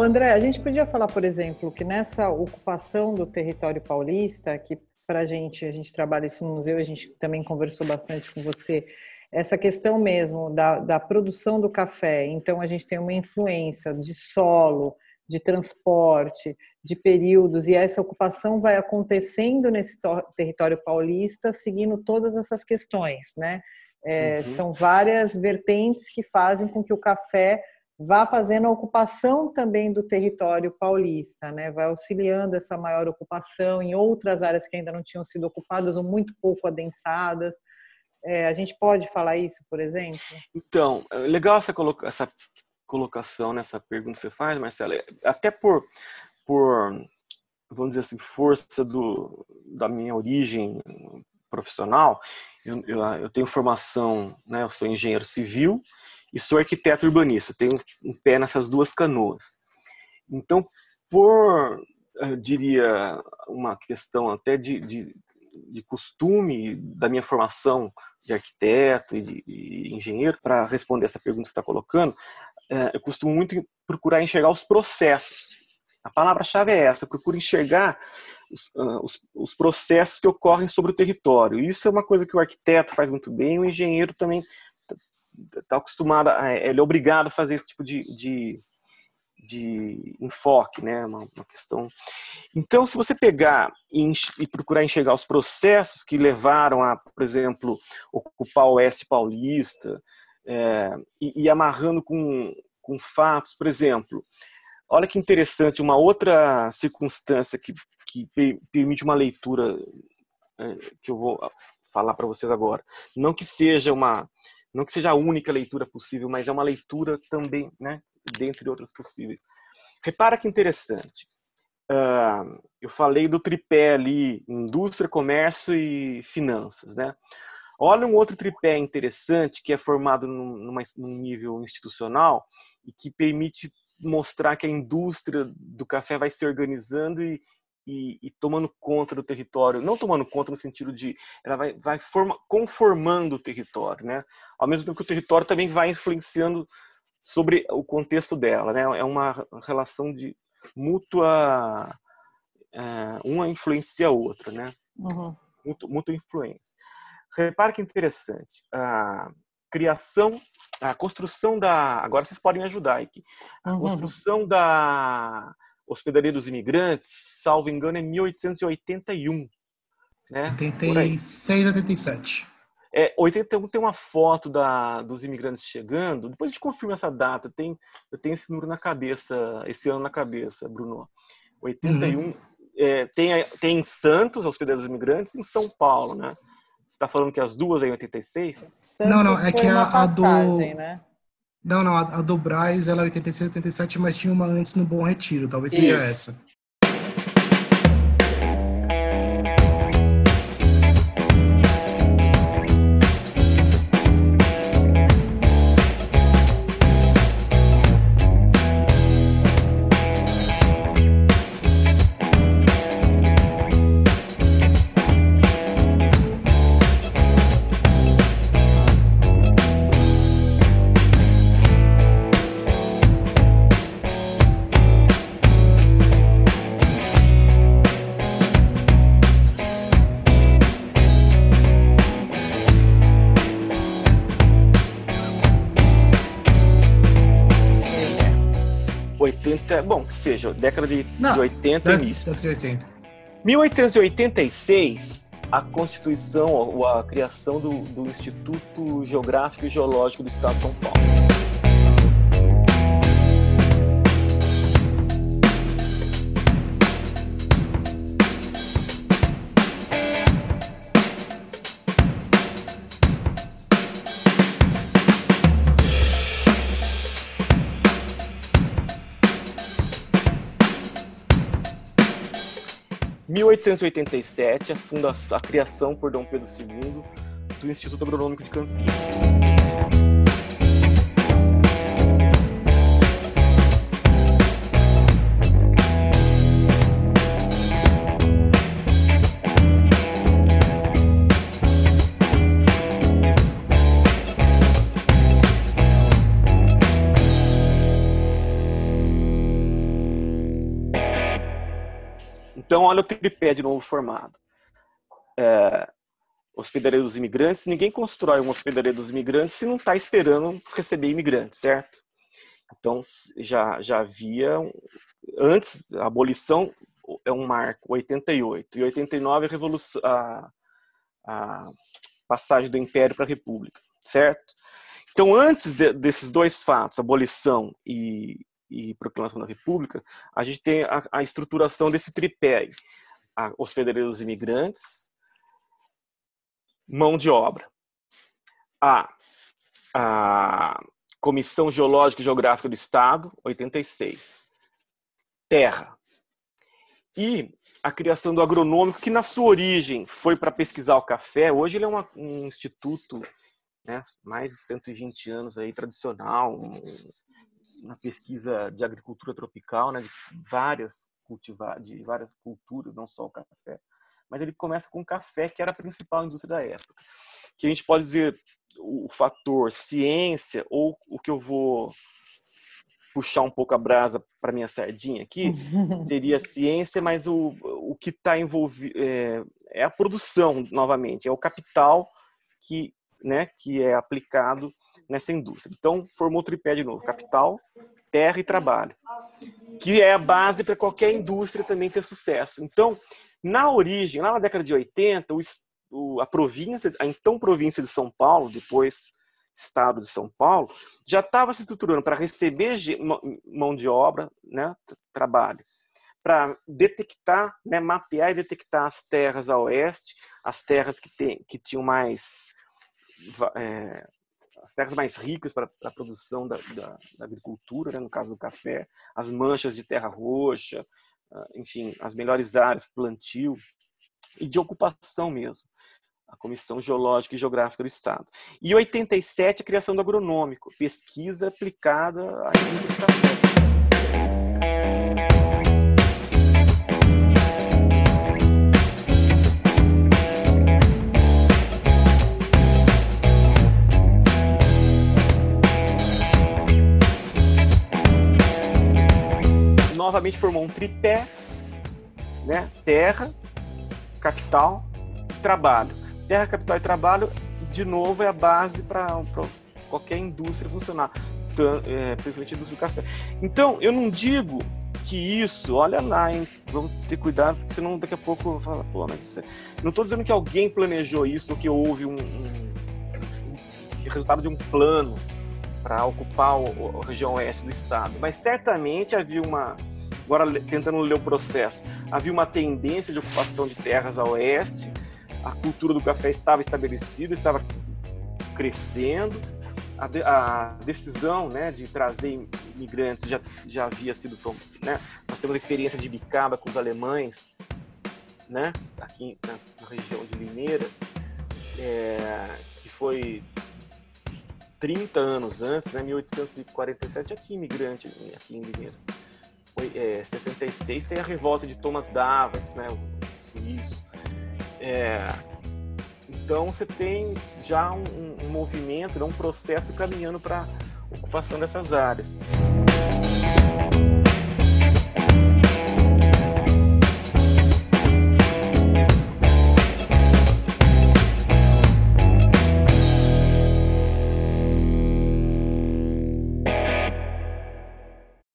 André, a gente podia falar, por exemplo, que nessa ocupação do território paulista, que para a gente trabalha isso no museu, a gente também conversou bastante com você, essa questão mesmo da produção do café. Então, a gente tem uma influência de solo, de transporte, de períodos, e essa ocupação vai acontecendo nesse território paulista, seguindo todas essas questões, né? São várias vertentes que fazem com que o café vá fazendo a ocupação também do território paulista, né? Vai auxiliando essa maior ocupação em outras áreas que ainda não tinham sido ocupadas ou muito pouco adensadas. A gente pode falar isso, por exemplo? Então, legal essa colocação nessa pergunta que você faz, Marcela. Até por vamos dizer assim, força da minha origem profissional, eu tenho formação, né? Eu sou engenheiro civil e sou arquiteto urbanista. Tenho um pé nessas duas canoas. Então, eu diria, uma questão até de costume da minha formação de arquiteto e de engenheiro, para responder essa pergunta que você está colocando, eu costumo muito procurar enxergar os processos. A palavra-chave é essa, eu procuro enxergar os processos que ocorrem sobre o território. Isso é uma coisa que o arquiteto faz muito bem, o engenheiro também está acostumado, ele é obrigado a fazer esse tipo de enfoque, né? Uma questão. Então, se você pegar e procurar enxergar os processos que levaram a, por exemplo, ocupar o Oeste Paulista, e amarrando com fatos, por exemplo, olha que interessante, uma outra circunstância que permite uma leitura que eu vou falar para vocês agora. Não que seja a única leitura possível, mas é uma leitura também, né, dentre outras possíveis. Repara que interessante. Eu falei do tripé ali, indústria, comércio e finanças, né? Olha um outro tripé interessante que é formado num nível institucional e que permite mostrar que a indústria do café vai se organizando e tomando conta do território. Não tomando conta no sentido de... Ela vai conformando o território, né? Ao mesmo tempo que o território também vai influenciando sobre o contexto dela, né? É uma relação de mútua... uma influencia a outra, né? Mútua influência. Repara que interessante. A construção da... Agora vocês podem me ajudar aqui. A construção da Hospedaria dos Imigrantes, salvo engano, é 1881. Né? 86, 87. 81 tem uma foto dos imigrantes chegando. Depois a gente confirma essa data. Eu tenho esse número na cabeça, esse ano na cabeça, Bruno. 81. Tem em Santos, a Hospedaria dos Imigrantes, e em São Paulo, né? Você está falando que as duas é em 86? Santos não, é que a do... né? Não, a do Brás, ela é 86, 87, mas tinha uma antes no Bom Retiro, talvez seja essa. Bom, que seja, década de 80 e início. Década de 80. 1886, a Constituição, ou a criação do Instituto Geográfico e Geológico do Estado de São Paulo. Em 1887, a criação por Dom Pedro II do Instituto Agronômico de Campinas. Então, olha o tripé de novo formado. Hospedaria dos imigrantes. Ninguém constrói uma hospedaria dos imigrantes se não está esperando receber imigrantes, certo? Então, já havia, antes da abolição, é um marco, 88. E 89 a passagem do Império para a República, certo? Então, antes desses dois fatos, abolição e proclamação da República, a gente tem a estruturação desse tripé. A hospedaria dos imigrantes, mão de obra. A Comissão Geológica e Geográfica do Estado, 86. Terra. E a criação do agronômico, que na sua origem foi para pesquisar o café. Hoje ele é um instituto, né, mais de 120 anos aí, tradicional, na pesquisa de agricultura tropical, né, de várias culturas, não só o café. Mas ele começa com o café, que era a principal indústria da época. Que a gente pode dizer o fator ciência, ou o que eu vou puxar um pouco a brasa para minha sardinha aqui, seria ciência, mas o que está envolvido é a produção, novamente, é o capital que é aplicado nessa indústria. Então, formou o tripé de novo: capital, terra e trabalho, que é a base para qualquer indústria também ter sucesso. Então, na origem, lá na década de 80, a então província de São Paulo, depois Estado de São Paulo, já estava se estruturando para receber mão de obra, né, trabalho, para detectar, né, mapear e detectar as terras a oeste, as terras que tinham mais as terras mais ricas para a produção da agricultura, né, no caso do café, as manchas de terra roxa, enfim, as melhores áreas para plantio e de ocupação mesmo. A Comissão Geológica e Geográfica do Estado. E 87, a criação do agronômico, pesquisa aplicada à indústria do café. Novamente formou um tripé, né? Terra, capital, trabalho. Terra, capital e trabalho, de novo, é a base para qualquer indústria funcionar, principalmente a indústria do café. Então, eu não digo que isso, olha lá, hein, vamos ter cuidado, porque senão daqui a pouco eu vou falar, pô, mas isso não estou dizendo que alguém planejou isso, ou que houve resultado de um plano para ocupar a região oeste do estado, mas certamente havia agora tentando ler o processo, havia uma tendência de ocupação de terras a oeste. A cultura do café estava estabelecida, estava crescendo. A decisão, né, de trazer imigrantes já havia sido tomada, né? Nós temos a experiência de Bicaba com os alemães, né, aqui na região de Limeira, que foi 30 anos antes, né, 1847, já tinha imigrante aqui em Limeira. Foi 66, tem a revolta de Thomas Davos, né, o suíço. Então você tem já um movimento, um processo caminhando para a ocupação dessas áreas.